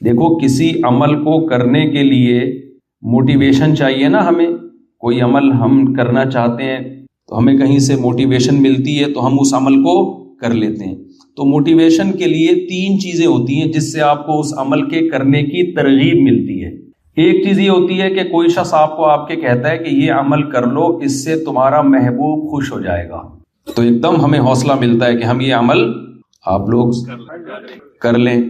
دیکھو کسی عمل کو کرنے کے لیے موٹیویشن چاہیے نا ہمیں. کوئی عمل ہم کرنا چاہتے ہیں تو ہمیں کہیں سے موٹیویشن ملتی ہے تو ہم اس عمل کو کر لیتے ہیں. تو موٹیویشن کے لیے 3 چیزیں ہوتی ہیں جس سے آپ کو اس عمل کے کرنے کی ترغیب ملتی ہے. ایک چیز یہ ہوتی ہے کہ کوئی شخص آپ کو آپ کے کہتا ہے کہ یہ عمل کر لو، اس سے تمہارا محبوب خوش ہو جائے گا، تو ایک دم ہمیں حوصلہ ملتا ہے کہ ہم یہ عمل آپ لوگ کر لیں،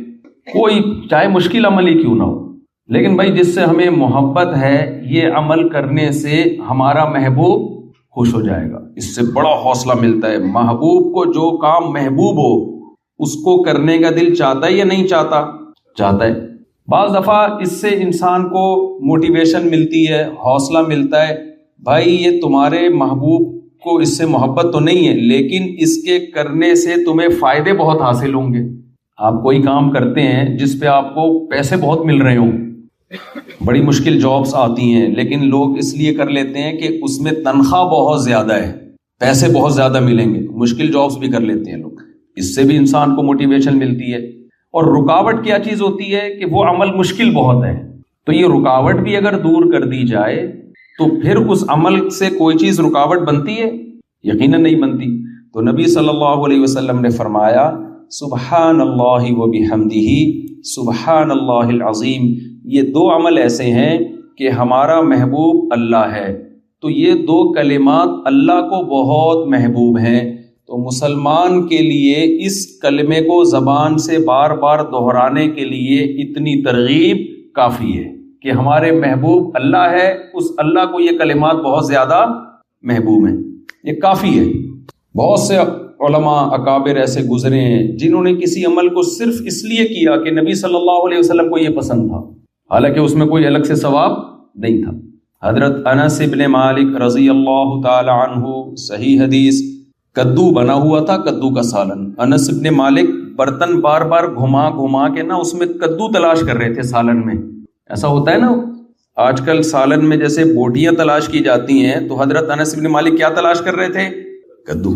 کوئی چاہے مشکل عمل ہی کیوں نہ ہو. لیکن بھائی جس سے ہمیں محبت ہے یہ عمل کرنے سے ہمارا محبوب خوش ہو جائے گا، اس سے بڑا حوصلہ ملتا ہے. محبوب کو جو کام محبوب ہو اس کو کرنے کا دل چاہتا ہے یا نہیں چاہتا؟ چاہتا ہے. بعض دفعہ اس سے انسان کو موٹیویشن ملتی ہے، حوصلہ ملتا ہے، بھائی یہ تمہارے محبوب کو اس سے محبت تو نہیں ہے لیکن اس کے کرنے سے تمہیں فائدے بہت حاصل ہوں گے. آپ کوئی کام کرتے ہیں جس پہ آپ کو پیسے بہت مل رہے ہوں، بڑی مشکل جابس آتی ہیں لیکن لوگ اس لیے کر لیتے ہیں کہ اس میں تنخواہ بہت زیادہ ہے، پیسے بہت زیادہ ملیں گے، مشکل جابس بھی کر لیتے ہیں لوگ. اس سے بھی انسان کو موٹیویشن ملتی ہے. اور رکاوٹ کیا چیز ہوتی ہے کہ وہ عمل مشکل بہت ہے، تو یہ رکاوٹ بھی اگر دور کر دی جائے تو پھر اس عمل سے کوئی چیز رکاوٹ بنتی ہے؟ یقیناً نہیں بنتی. تو نبی صلی اللہ علیہ وسلم نے فرمایا سبحان اللہ و بحمدہ سبحان اللہ العظیم. یہ 2 عمل ایسے ہیں کہ ہمارا محبوب اللہ ہے، تو یہ 2 کلمات اللہ کو بہت محبوب ہیں. تو مسلمان کے لیے اس کلمے کو زبان سے بار بار دہرانے کے لیے اتنی ترغیب کافی ہے کہ ہمارے محبوب اللہ ہے، اس اللہ کو یہ کلمات بہت زیادہ محبوب ہیں. یہ کافی ہے. بہت سے علماء اکابر ایسے گزرے ہیں جنہوں نے کسی عمل کو صرف اس لیے کیا کہ نبی صلی اللہ علیہ وسلم کو یہ پسند تھا، حالانکہ اس میں کوئی الگ سے ثواب نہیں تھا. حضرت انس بن مالک رضی اللہ تعالی عنہ، صحیح حدیث، کدو بنا ہوا تھا، کدو کا سالن. انس بن مالک برتن بار بار گھما گھما کے نا اس میں کدو تلاش کر رہے تھے سالن میں. ایسا ہوتا ہے نا آج کل سالن میں جیسے بوٹیاں تلاش کی جاتی ہیں، تو حضرت انس بن مالک کیا تلاش کر رہے تھے؟ کدو.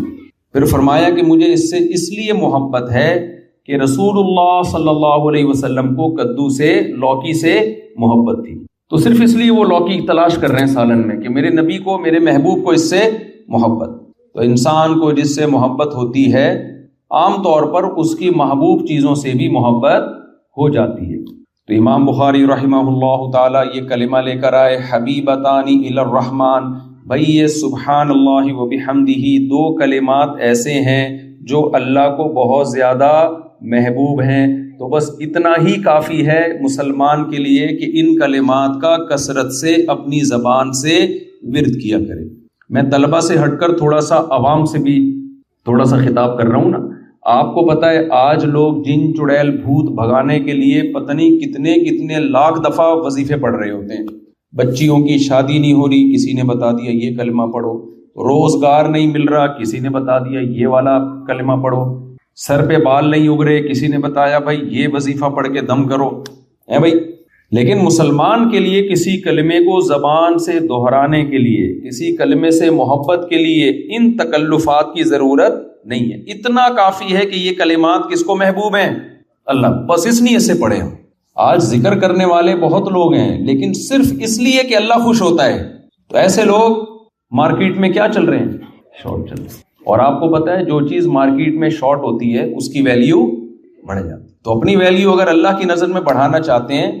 پھر فرمایا کہ مجھے اس سے اس لیے محبت ہے کہ رسول اللہ صلی اللہ علیہ وسلم کو کدو سے، لوکی سے محبت تھی، تو صرف اس لیے وہ لوکی تلاش کر رہے ہیں سالن میں کہ میرے نبی کو، میرے محبوب کو اس سے محبت. تو انسان کو جس سے محبت ہوتی ہے عام طور پر اس کی محبوب چیزوں سے بھی محبت ہو جاتی ہے. تو امام بخاری رحمہ اللہ تعالی یہ کلمہ لے کر آئے حبیبتان الی الرحمن. بھائی یہ سبحان اللہ و بحمدہ 2 کلمات ایسے ہیں جو اللہ کو بہت زیادہ محبوب ہیں. تو بس اتنا ہی کافی ہے مسلمان کے لیے کہ ان کلمات کا کثرت سے اپنی زبان سے ورد کیا کرے. میں طلبہ سے ہٹ کر تھوڑا سا عوام سے بھی تھوڑا سا خطاب کر رہا ہوں نا. آپ کو پتہ ہے آج لوگ جن چڑیل بھوت بھگانے کے لیے پتہ نہیں کتنے کتنے لاکھ دفعہ وظیفے پڑھ رہے ہوتے ہیں. بچیوں کی شادی نہیں ہو رہی، کسی نے بتا دیا یہ کلمہ پڑھو. روزگار نہیں مل رہا، کسی نے بتا دیا یہ والا کلمہ پڑھو. سر پہ بال نہیں اگ رہے، کسی نے بتایا بھائی یہ وظیفہ پڑھ کے دم کرو. اے بھائی، لیکن مسلمان کے لیے کسی کلمے کو زبان سے دہرانے کے لیے، کسی کلمے سے محبت کے لیے ان تکلفات کی ضرورت نہیں ہے. اتنا کافی ہے کہ یہ کلمات کس کو محبوب ہیں؟ اللہ. بس اس نیت سے پڑھے. ہم آج ذکر کرنے والے بہت لوگ ہیں لیکن صرف اس لیے کہ اللہ خوش ہوتا ہے. تو ایسے لوگ مارکیٹ میں کیا چل رہے ہیں؟ شارٹ چل رہے ہیں. اور آپ کو پتہ ہے جو چیز مارکیٹ میں شارٹ ہوتی ہے اس کی ویلیو بڑھ جاتی ہے. تو اپنی ویلیو اگر اللہ کی نظر میں بڑھانا چاہتے ہیں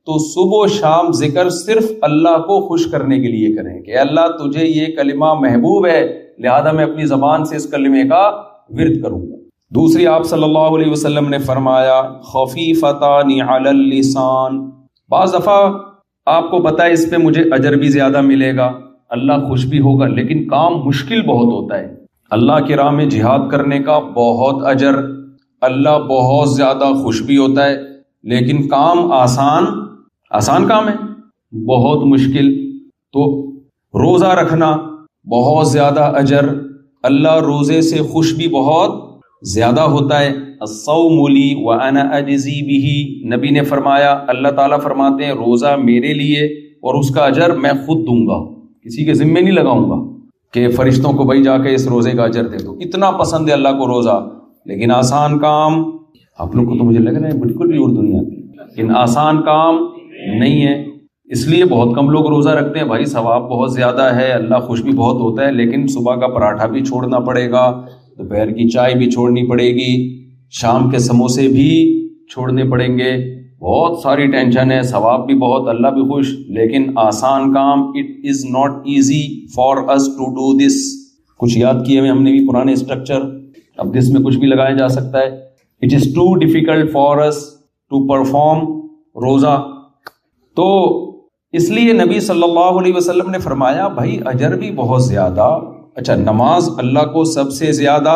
تو صبح و شام ذکر صرف اللہ کو خوش کرنے کے لیے کریں کہ اللہ تجھے یہ کلمہ محبوب ہے، لہذا میں اپنی زبان سے اس کلمے کا ورد کروں گا. دوسری آپ صلی اللہ علیہ وسلم نے فرمایا خفیفتان علی اللسان. بعض دفعہ آپ کو پتہ ہے اس پہ مجھے اجر بھی زیادہ ملے گا، اللہ خوش بھی ہوگا، لیکن کام مشکل بہت ہوتا ہے. اللہ کی راہ میں جہاد کرنے کا بہت اجر، اللہ بہت زیادہ خوش بھی ہوتا ہے، لیکن کام آسان کام ہے، بہت مشکل. تو روزہ رکھنا بہت زیادہ اجر، اللہ روزے سے خوش بھی بہت زیادہ ہوتا ہے. الصوم لی وانا اجزی بہ. نبی نے فرمایا، اللہ تعالیٰ فرماتے ہیں روزہ میرے لیے اور اس کا اجر میں خود دوں گا، کسی کے ذمے نہیں لگاؤں گا کہ فرشتوں کو بھائی جا کے اس روزے کا اجر دے دو. اتنا پسند ہے اللہ کو روزہ، لیکن آسان کام. آپ لوگ کو تو مجھے لگ رہا ہے بالکل بھی اردو نہیں آتی. لیکن آسان کام نہیں ہے. اس لیے بہت کم لوگ روزہ رکھتے ہیں. بھائی ثواب بہت زیادہ ہے, اللہ خوش بھی بہت ہوتا ہے, لیکن صبح کا پراٹھا بھی چھوڑنا پڑے گا, دوپہر کی چائے بھی چھوڑنی پڑے گی, شام کے سموسے بھی چھوڑنے پڑیں گے. بہت ساری ٹینشن ہے, ثواب بھی بہت, اللہ بھی خوش, لیکن آسان کام it is not easy for us to do this. کچھ یاد کیے ہوئے ہم نے بھی پرانے اسٹرکچر, اب دس میں کچھ بھی لگایا جا سکتا ہے. It is too difficult for us to perform roza. تو اس لیے نبی صلی اللہ علیہ وسلم نے فرمایا بھائی اجر بھی بہت زیادہ. اچھا, نماز اللہ کو سب سے زیادہ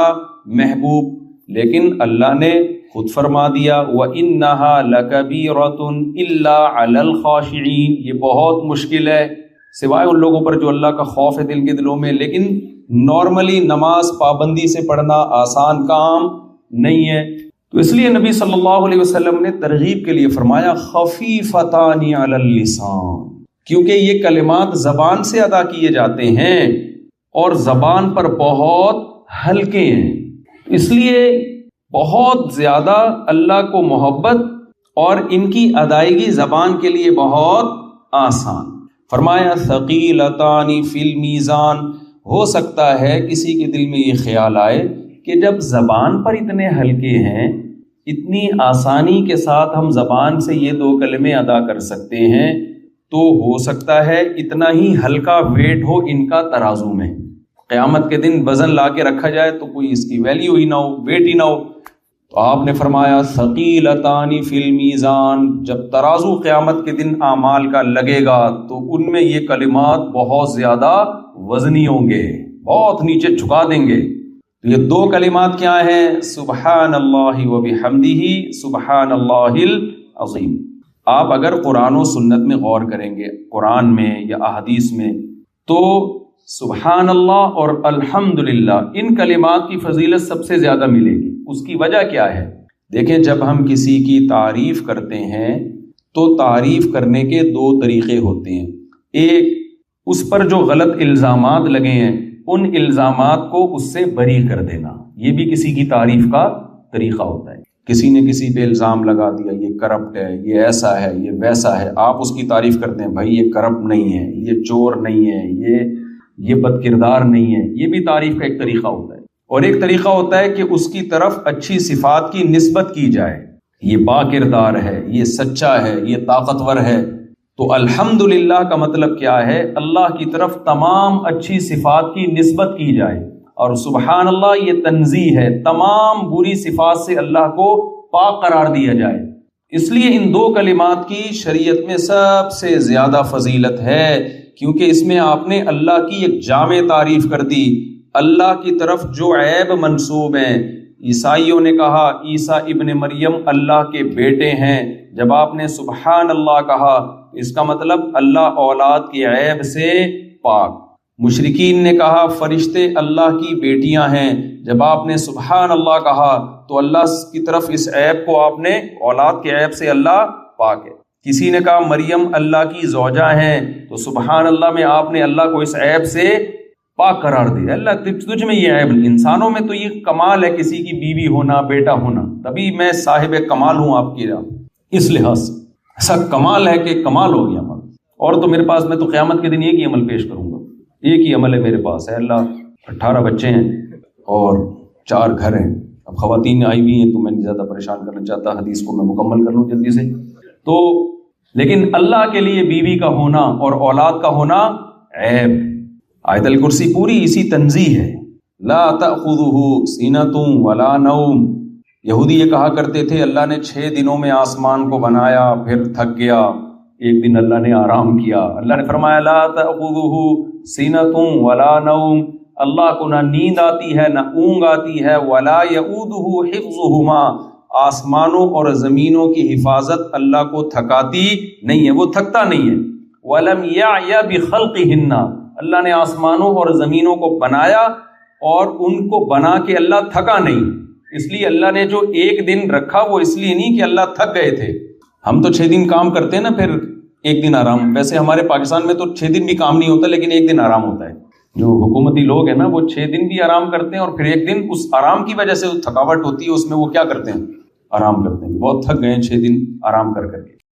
محبوب, لیکن اللہ نے خود فرما دیا وَإِنَّهَا لَكَبِيرَةٌ إِلَّا عَلَى الْخَاشِعِينَ, یہ بہت مشکل ہے سوائے ان لوگوں پر جو اللہ کا خوف ہے دل کے دلوں میں. لیکن نارملی نماز پابندی سے پڑھنا آسان کام نہیں ہے. تو اس لیے نبی صلی اللہ علیہ وسلم نے ترغیب کے لیے فرمایا خفیفتان علی اللسان, کیونکہ یہ کلمات زبان سے ادا کیے جاتے ہیں اور زبان پر بہت ہلکے ہیں. اس لیے بہت زیادہ اللہ کو محبت اور ان کی ادائیگی زبان کے لیے بہت آسان. فرمایا ثقیلتان فی المیزان, ہو سکتا ہے کسی کے دل میں یہ خیال آئے کہ جب زبان پر اتنے ہلکے ہیں, اتنی آسانی کے ساتھ ہم زبان سے یہ دو کلمے ادا کر سکتے ہیں, تو ہو سکتا ہے اتنا ہی ہلکا ویٹ ہو ان کا ترازو میں. قیامت کے دن وزن لا کے رکھا جائے تو کوئی اس کی ویلیو ہی نہ ہو, ویٹ ہی نہ ہو. تو آپ نے فرمایا ثقیلتان فی المیزان, جب ترازو قیامت کے دن اعمال کا لگے گا تو ان میں یہ کلمات بہت زیادہ وزنی ہوں گے, بہت نیچے جھکا دیں گے. تو یہ دو کلمات کیا ہیں؟ سبحان اللہ و بحمدہ سبحان اللہ العظیم. آپ اگر قرآن و سنت میں غور کریں گے, قرآن میں یا احادیث میں, تو سبحان اللہ اور الحمدللہ ان کلمات کی فضیلت سب سے زیادہ ملے گی. اس کی وجہ کیا ہے؟ دیکھیں, جب ہم کسی کی تعریف کرتے ہیں تو تعریف کرنے کے دو طریقے ہوتے ہیں. ایک, اس پر جو غلط الزامات لگے ہیں ان الزامات کو اس سے بری کر دینا, یہ بھی کسی کی تعریف کا طریقہ ہوتا ہے. کسی نے کسی پہ الزام لگا دیا, یہ کرپٹ ہے, یہ ایسا ہے, یہ ویسا ہے, آپ اس کی تعریف کرتے ہیں, بھائی یہ کرپٹ نہیں ہے, یہ چور نہیں ہے, یہ بد کردار نہیں ہے. یہ بھی تعریف کا ایک طریقہ ہوتا ہے. اور ایک طریقہ ہوتا ہے کہ اس کی طرف اچھی صفات کی نسبت کی جائے, یہ با کردار ہے, یہ سچا ہے, یہ طاقتور ہے. تو الحمدللہ کا مطلب کیا ہے؟ اللہ کی طرف تمام اچھی صفات کی نسبت کی جائے. اور سبحان اللہ یہ تنزیہ ہے, تمام بری صفات سے اللہ کو پاک قرار دیا جائے. اس لیے ان دو کلمات کی شریعت میں سب سے زیادہ فضیلت ہے, کیونکہ اس میں آپ نے اللہ کی ایک جامع تعریف کر دی. اللہ کی طرف جو عیب منسوب ہیں, عیسائیوں نے کہا عیسیٰ ابن مریم اللہ کے بیٹے ہیں, جب آپ نے سبحان اللہ کہا اس کا مطلب اللہ اولاد کی عیب سے پاک. مشرکین نے کہا فرشتے اللہ کی بیٹیاں ہیں, جب آپ نے سبحان اللہ کہا تو اللہ کی طرف اس عیب کو آپ نے, اولاد کے عیب سے اللہ پاک ہے. کسی نے کہا مریم اللہ کی زوجہ ہیں, تو سبحان اللہ میں آپ نے اللہ کو اس عیب سے پاک قرار دیا. اللہ تجھ میں یہ عیب, انسانوں میں تو یہ کمال ہے کسی کی بیوی ہونا, بیٹا ہونا, تبھی میں صاحب کمال ہوں آپ کی راہ. اس لحاظ سے ایسا کمال ہے کہ کمال ہو گیا عمل. اور تو میرے پاس, میں تو قیامت کے دن ایک ہی عمل پیش کروں گا, ایک ہی عمل ہے میرے پاس ہے. اللہ 18 بچے ہیں اور 4 گھر ہیں. اب خواتین آئی ہوئی ہیں تو میں نہیں زیادہ پریشان کرنا چاہتا, حدیث کو میں مکمل کر لوں جلدی سے. تو لیکن اللہ کے لیے بیوی کا ہونا اور اولاد کا ہونا عیب. آیت الکرسی پوری اسی تنزیہ ہے. لا تأخذہ سینۃ ولا نوم. یہودی یہ کہا کرتے تھے اللہ نے 6 دنوں میں آسمان کو بنایا, پھر تھک گیا, ایک دن اللہ نے آرام کیا. اللہ نے فرمایا لا تأخذہ سینۃ ولا نوم, اللہ کو نہ نیند آتی ہے نہ اونگ آتی ہے. ولا یؤودہ حفظہما, آسمانوں اور زمینوں کی حفاظت اللہ کو تھکاتی نہیں ہے, وہ تھکتا نہیں ہے. ولم یعی بخلقہن, اللہ نے آسمانوں اور زمینوں کو بنایا اور ان کو بنا کے اللہ تھکا نہیں. اس لیے اللہ نے جو ایک دن رکھا وہ اس لیے نہیں کہ اللہ تھک گئے تھے. ہم تو 6 دن کام کرتے ہیں نا, پھر ایک دن آرام. ویسے ہمارے پاکستان میں تو 6 دن بھی کام نہیں ہوتا, لیکن ایک دن آرام ہوتا ہے. جو حکومتی لوگ ہیں نا وہ 6 دن بھی آرام کرتے ہیں, اور پھر ایک دن اس آرام کی وجہ سے تھکاوٹ ہوتی ہے اس میں وہ کیا کرتے ہیں, آرام کرتے ہیں، بہت تھک گئے ہیں 6 دن آرام کر کے۔